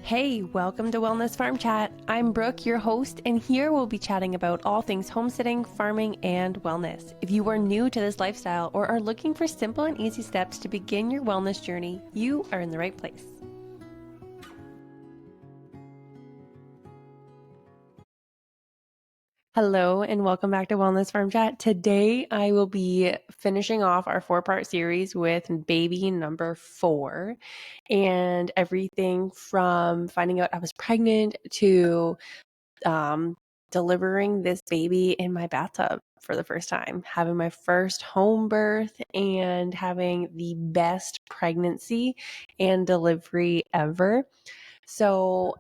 Hey, welcome to Wellness Farm Chat. I'm Brooke, your host, and here we'll be chatting about all things homesteading, farming, and wellness. If you are new to this lifestyle or are looking for simple and easy steps to begin your wellness journey, you are in the right place. Hello and welcome back to Wellness Farm Chat. Today I will be finishing off our 4-part series with baby number 4 and everything from finding out I was pregnant to delivering this baby in my bathtub for the first time, having my first home birth and having the best pregnancy and delivery ever. So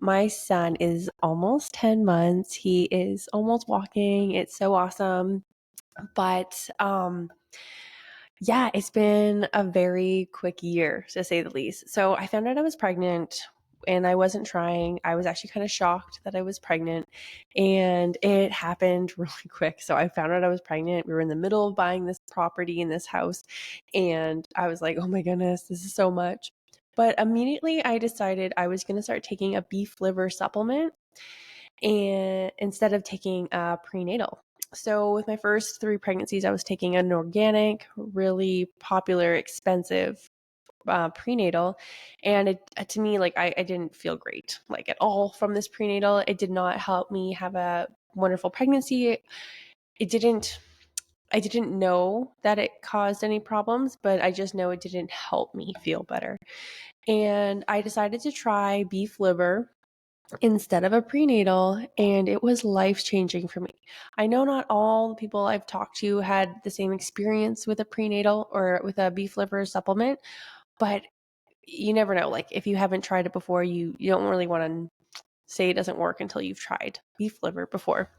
my son is almost 10 months. He is almost walking. It's so awesome. But yeah, it's been a very quick year to say the least. So I found out I was pregnant and I wasn't trying. I was actually kind of shocked that I was pregnant and it happened really quick. So I found out I was pregnant. We were in the middle of buying this property in this house and I was like, oh my goodness, this is so much. But immediately I decided I was going to start taking a beef liver supplement and instead of taking a prenatal. So with my first 3 pregnancies, I was taking an organic, really popular, expensive prenatal, and it to me, like I didn't feel great, like at all from this prenatal. It did not help me have a wonderful pregnancy. It didn't. I didn't know that it caused any problems, but I just know it didn't help me feel better. And I decided to try beef liver instead of a prenatal, and it was life-changing for me. I know not all the people I've talked to had the same experience with a prenatal or with a beef liver supplement, but you never know. Like if you haven't tried it before, you don't really want to say it doesn't work until you've tried beef liver before.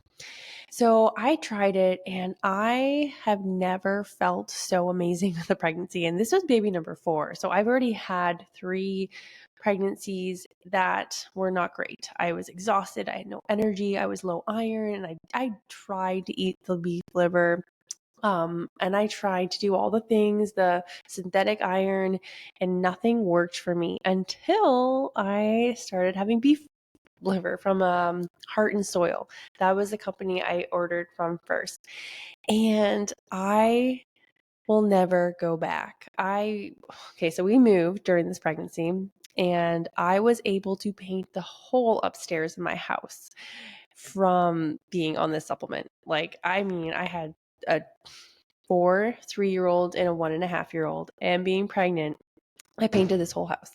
So I tried it and I have never felt so amazing with a pregnancy. And this was baby number 4. So I've already had 3 pregnancies that were not great. I was exhausted. I had no energy. I was low iron. And I tried to eat the beef liver. And I tried to do all the things, the synthetic iron, and nothing worked for me until I started having beef liver from Heart and Soil. That was the company I ordered from first. And I will never go back. So we moved during this pregnancy and I was able to paint the whole upstairs in my house from being on this supplement. Like, I mean, I had a 3-year-old and a 1.5-year-old, and being pregnant, I painted this whole house.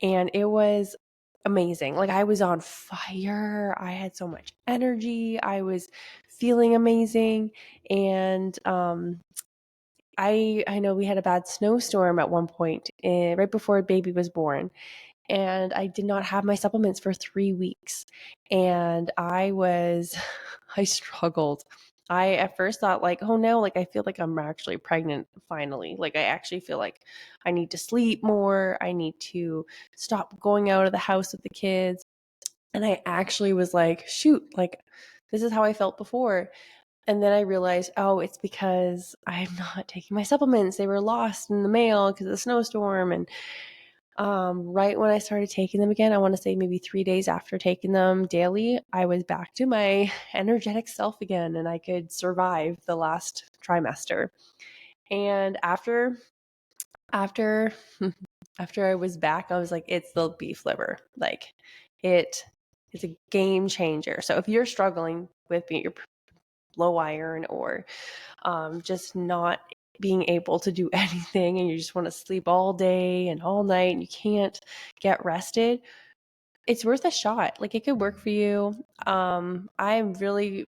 And it was amazing. Like I was on fire. I had so much energy. I was feeling amazing. And I know we had a bad snowstorm at one point right before baby was born. And I did not have my supplements for 3 weeks. And I struggled. I at first thought like, oh no, like I feel like I'm actually pregnant finally. Like I actually feel like I need to sleep more. I need to stop going out of the house with the kids. And I actually was like, shoot, like this is how I felt before. And then I realized, oh, it's because I'm not taking my supplements. They were lost in the mail because of the snowstorm. And right when I started taking them again, I want to say maybe 3 days after taking them daily, I was back to my energetic self again and I could survive the last trimester. And after after I was back, I was like, it's the beef liver. Like it's a game changer. So if you're struggling with your low iron or just not being able to do anything and you just want to sleep all day and all night and you can't get rested, it's worth a shot. Like it could work for you. I'm really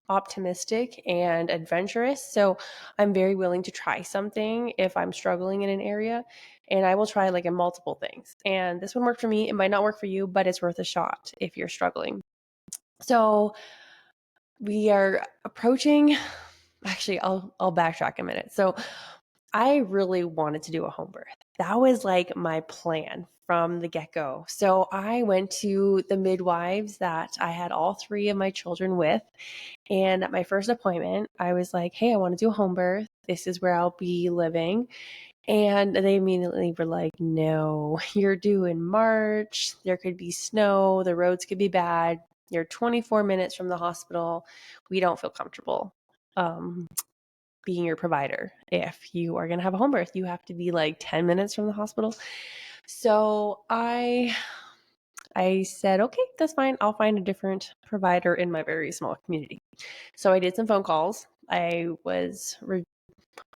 optimistic and adventurous, so I'm very willing to try something if I'm struggling in an area, and I will try like in multiple things. And this one worked for me. It might not work for you, but it's worth a shot if you're struggling. So we are approaching, actually I'll backtrack a minute. So I really wanted to do a home birth. That was like my plan from the get-go. So I went to the midwives that I had all 3 of my children with. And at my first appointment, I was like, hey, I want to do a home birth. This is where I'll be living. And they immediately were like, no, you're due in March. There could be snow. The roads could be bad. You're 24 minutes from the hospital. We don't feel comfortable being your provider. If you are going to have a home birth, you have to be like 10 minutes from the hospital. So I said, okay, that's fine. I'll find a different provider in my very small community. So I did some phone calls. I was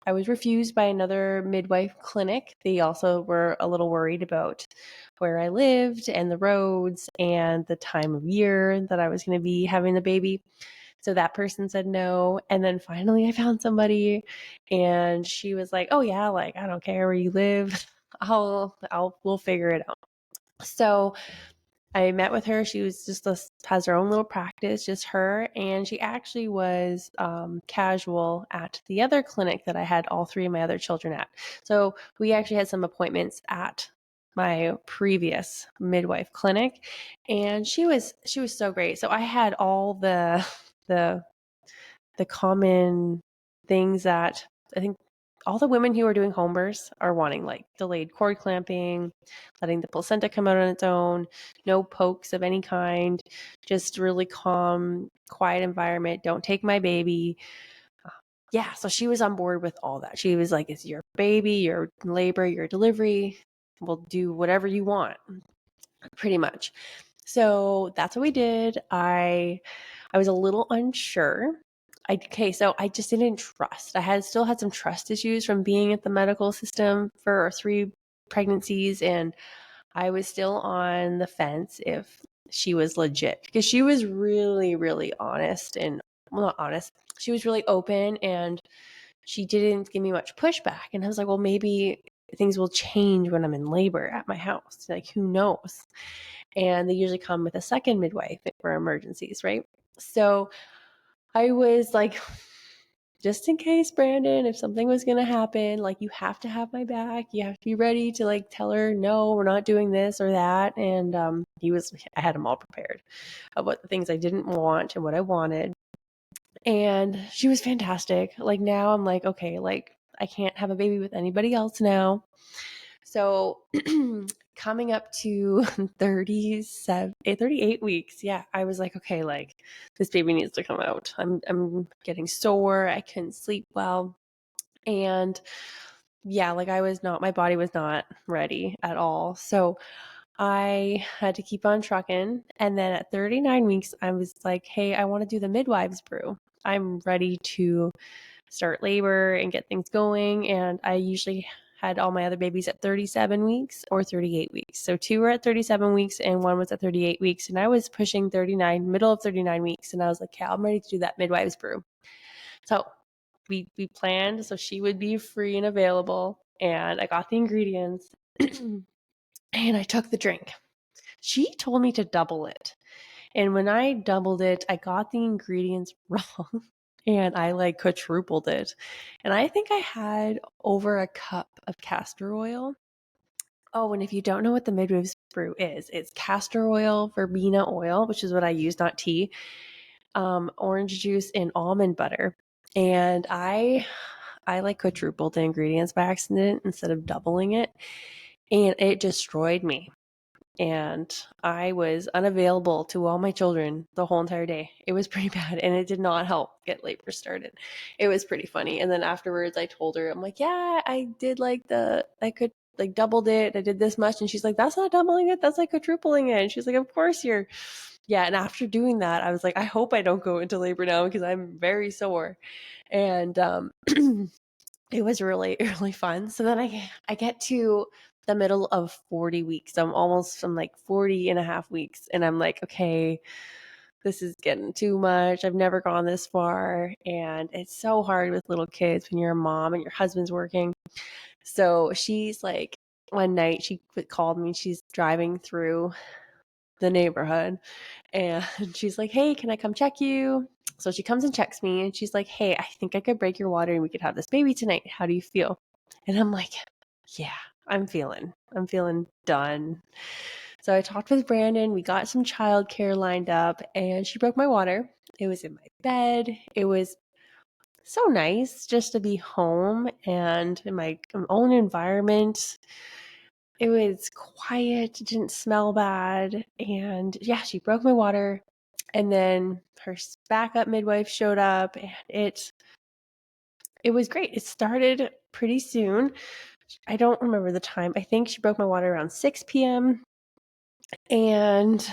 refused by another midwife clinic. They also were a little worried about where I lived and the roads and the time of year that I was going to be having the baby. So that person said no. And then finally I found somebody and she was like, oh yeah, like I don't care where you live. We'll figure it out. So I met with her. She was has her own little practice, just her. And she actually was casual at the other clinic that I had all three of my other children at. So we actually had some appointments at my previous midwife clinic, and she was so great. So I had all the common things that I think all the women who are doing home births are wanting, like delayed cord clamping, letting the placenta come out on its own, no pokes of any kind, just really calm, quiet environment. Don't take my baby. Yeah, so she was on board with all that. She was like, it's your baby, your labor, your delivery. We'll do whatever you want, pretty much. So that's what we did. I was a little unsure. So I just didn't trust. Still had some trust issues from being at the medical system for 3 pregnancies, and I was still on the fence if she was legit, because she was really, really honest and, well, not honest. She was really open and she didn't give me much pushback. And I was like, well, maybe things will change when I'm in labor at my house. Like, who knows? And they usually come with a second midwife for emergencies, right? So I was like, just in case, Brandon, if something was going to happen, like, you have to have my back. You have to be ready to like tell her, no, we're not doing this or that. And I had him all prepared about the things I didn't want and what I wanted. And she was fantastic. Like, now I'm like, okay, like I can't have a baby with anybody else now. So coming up to 38 weeks, yeah, I was like, okay, like this baby needs to come out. I'm getting sore. I couldn't sleep well. And yeah, like my body was not ready at all. So I had to keep on trucking. And then at 39 weeks, I was like, hey, I want to do the midwives brew. I'm ready to start labor and get things going. And I usually had all my other babies at 37 weeks or 38 weeks. So 2 were at 37 weeks and 1 was at 38 weeks. And I was pushing 39, middle of 39 weeks. And I was like, okay, I'm ready to do that midwives brew. So we planned so she would be free and available. And I got the ingredients and I took the drink. She told me to double it. And when I doubled it, I got the ingredients wrong. And I like quadrupled it. And I think I had over a cup of castor oil. Oh, and if you don't know what the midwives brew is, it's castor oil, verbena oil, which is what I use, not tea, orange juice, and almond butter. And I like quadrupled the ingredients by accident instead of doubling it. And it destroyed me. And I was unavailable to all my children the whole entire day. It was pretty bad, and it did not help get labor started. It was pretty funny. And then afterwards I told her, I'm like, yeah, I did I could like doubled it. I did this much. And she's like, that's not doubling it. That's like quadrupling it. And she's like, of course yeah. And after doing that, I was like, I hope I don't go into labor now because I'm very sore. And it was really, really fun. So then I get to the middle of 40 weeks. I'm like 40 and a half weeks. And I'm like, okay, this is getting too much. I've never gone this far. And it's so hard with little kids when you're a mom and your husband's working. So she's like, one night she called me. She's driving through the neighborhood and she's like, hey, can I come check you? So she comes and checks me and she's like, hey, I think I could break your water and we could have this baby tonight. How do you feel? And I'm like, yeah, I'm feeling done. So I talked with Brandon. We got some childcare lined up and she broke my water. It was in my bed. It was so nice just to be home and in my own environment. It was quiet, it didn't smell bad. And yeah, she broke my water. And then her backup midwife showed up, and it was great. It started pretty soon. I don't remember the time. I think she broke my water around 6 p.m. And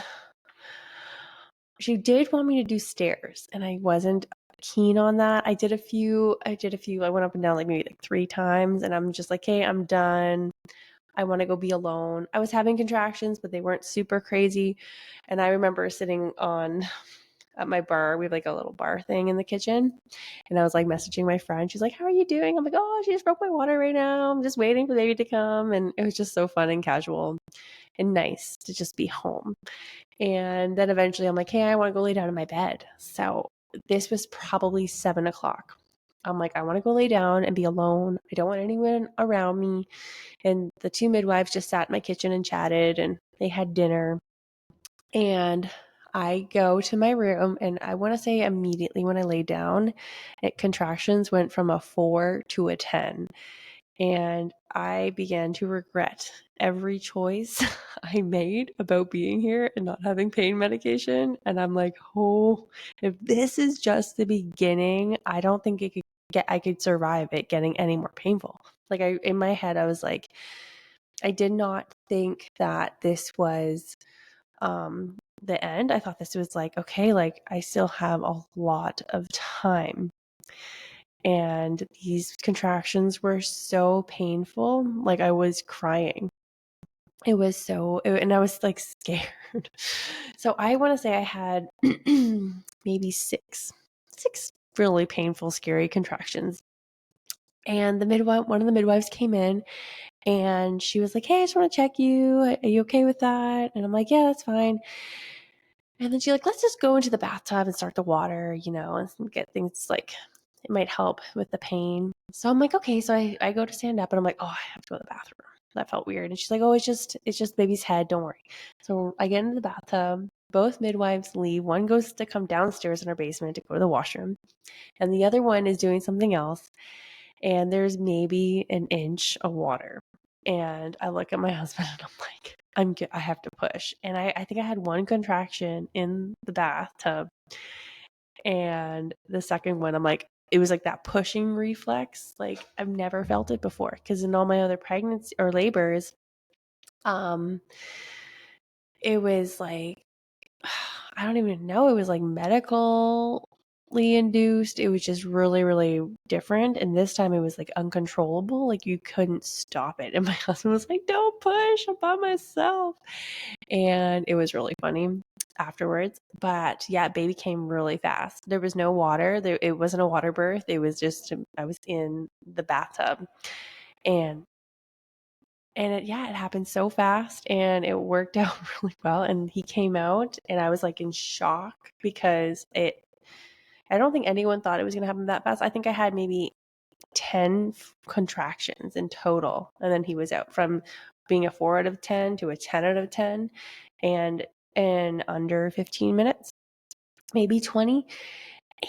she did want me to do stairs, and I wasn't keen on that. I did a few. I went up and down like maybe like 3 times, and I'm just like, hey, I'm done. I want to go be alone. I was having contractions, but they weren't super crazy. And I remember sitting on at my bar. We have like a little bar thing in the kitchen. And I was like messaging my friend. She's like, how are you doing? I'm like, oh, she just broke my water right now. I'm just waiting for the baby to come. And it was just so fun and casual and nice to just be home. And then eventually I'm like, hey, I want to go lay down in my bed. So this was probably 7 o'clock. I'm like, I want to go lay down and be alone. I don't want anyone around me. And the two midwives just sat in my kitchen and chatted, and they had dinner. And I go to my room, and I want to say immediately when I laid down, contractions went from a 4 to a 10. And I began to regret every choice I made about being here and not having pain medication. And I'm like, oh, if this is just the beginning, I don't think I could survive it getting any more painful. Like in my head, I was like, I did not think that this was the end. I thought this was like, okay, like I still have a lot of time. And these contractions were so painful. Like I was crying. And I was like scared. So I want to say I had maybe six really painful, scary contractions. And one of the midwives came in, and she was like, hey, I just want to check you. Are you okay with that? And I'm like, yeah, that's fine. And then she's like, let's just go into the bathtub and start the water, and get things like, it might help with the pain. So I'm like, okay. So I go to stand up, and I'm like, oh, I have to go to the bathroom. That felt weird. And she's like, oh, it's just baby's head. Don't worry. So I get into the bathtub. Both midwives leave. One goes to come downstairs in our basement to go to the washroom, and the other one is doing something else. And there's maybe an inch of water. And I look at my husband, and I'm like, I have to push. And I think I had one contraction in the bathtub. And the second one, I'm like, it was like that pushing reflex. Like I've never felt it before. Because in all my other pregnancy or labors, it was like, I don't even know. It was like medically induced. It was just really, really different. And this time it was like uncontrollable. Like you couldn't stop it. And my husband was like, don't push, I'm by myself. And it was really funny afterwards. But yeah, baby came really fast. There was no water. It wasn't a water birth. It was just, I was in the bathtub. And it happened so fast, and it worked out really well. And he came out, and I was like in shock because I don't think anyone thought it was going to happen that fast. I think I had maybe 10 contractions in total. And then he was out from being a 4 out of 10 to a 10 out of 10, and in under 15 minutes, maybe 20.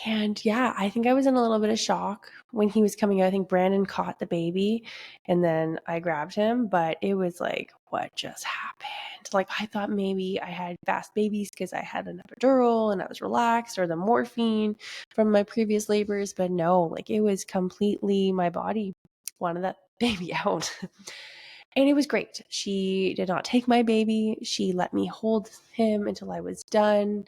And yeah, I think I was in a little bit of shock when he was coming out. I think Brandon caught the baby, and then I grabbed him, but it was like, what just happened? Like I thought maybe I had fast babies because I had an epidural and I was relaxed, or the morphine from my previous labors, but no, like it was completely my body wanted that baby out. And it was great. She did not take my baby. She let me hold him until I was done,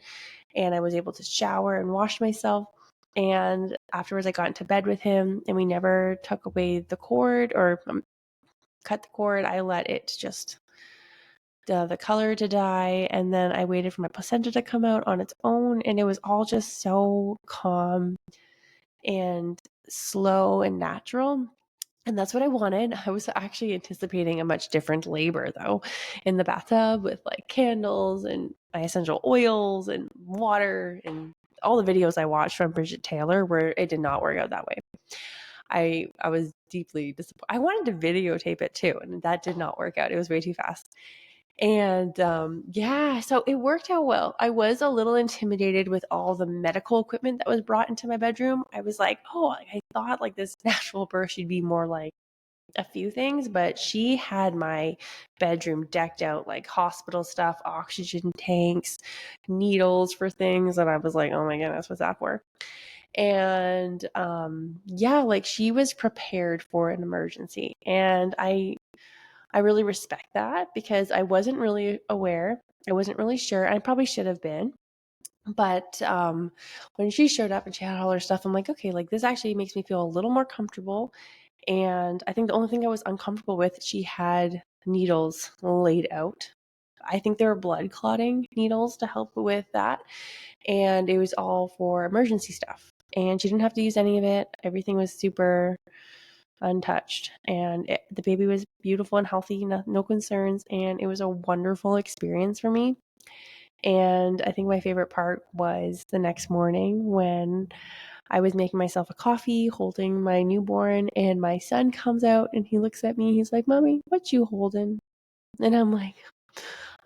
and I was able to shower and wash myself. And afterwards, I got into bed with him, and we never took away the cord or cut the cord. I let it just the color to die, and then I waited for my placenta to come out on its own, and it was all just so calm and slow and natural. And that's what I wanted. I was actually anticipating a much different labor, though, in the bathtub with like candles and my essential oils and water, and all the videos I watched from Bridget Taylor, where it did not work out that way. I was deeply disappointed. I wanted to videotape it too, and that did not work out. It was way too fast. And yeah, so it worked out well. I was a little intimidated with all the medical equipment that was brought into my bedroom. I was like, oh, I thought like this natural birth should be more like a few things, but she had my bedroom decked out like hospital stuff, oxygen tanks, needles for things. And I was like, oh my goodness, what's that for? And yeah, like she was prepared for an emergency. And I really respect that because I wasn't really aware. I wasn't really sure. I probably should have been. But when she showed up and she had all her stuff, I'm like, okay, like this actually makes me feel a little more comfortable. And I think the only thing I was uncomfortable with, she had needles laid out. I think they were blood clotting needles to help with that. And it was all for emergency stuff. And she didn't have to use any of it. Everything was super untouched. And the baby was beautiful and healthy, no concerns. And it was a wonderful experience for me. And I think my favorite part was the next morning when I was making myself a coffee, holding my newborn, and my son comes out and he looks at me. He's like, Mommy, what you holding? And I'm like,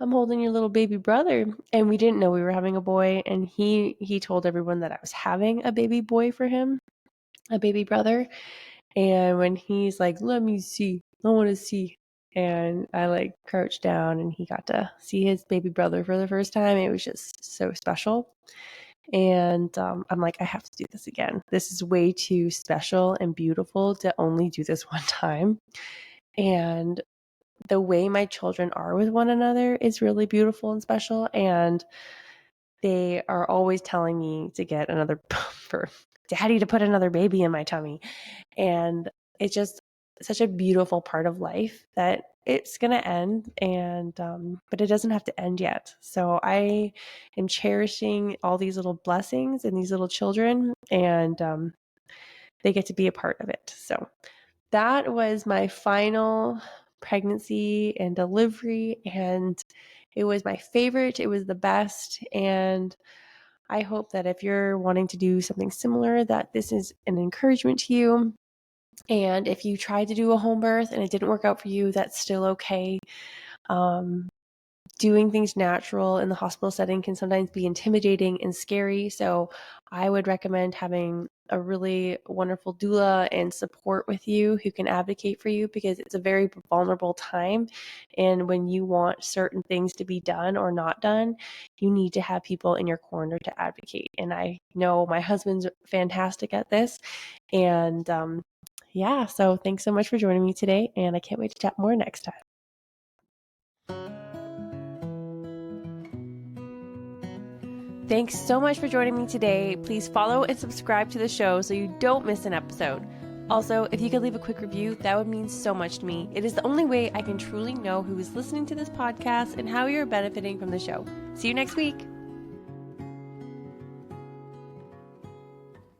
I'm holding your little baby brother. And we didn't know we were having a boy. And he told everyone that I was having a baby boy for him, a baby brother. And when he's like, let me see, I want to see. And I like crouched down and he got to see his baby brother for the first time. It was just so special. And I'm like, I have to do this again. This is way too special and beautiful to only do this one time. And the way my children are with one another is really beautiful and special. And they are always telling me to get another, for daddy to put another baby in my tummy. And it's just such a beautiful part of life that it's going to end, and but it doesn't have to end yet. So I am cherishing all these little blessings and these little children, and they get to be a part of it. So that was my final pregnancy and delivery, and it was my favorite. It was the best. And I hope that if you're wanting to do something similar, that this is an encouragement to you. And if you tried to do a home birth and it didn't work out for you, that's still okay. Doing things natural in the hospital setting can sometimes be intimidating and scary. So I would recommend having a really wonderful doula and support with you who can advocate for you, because it's a very vulnerable time. And when you want certain things to be done or not done, you need to have people in your corner to advocate. And I know my husband's fantastic at this. And yeah, so thanks so much for joining me today. And I can't wait to chat more next time. Thanks so much for joining me today. Please follow and subscribe to the show so you don't miss an episode. Also, if you could leave a quick review, that would mean so much to me. It is the only way I can truly know who is listening to this podcast and how you're benefiting from the show. See you next week.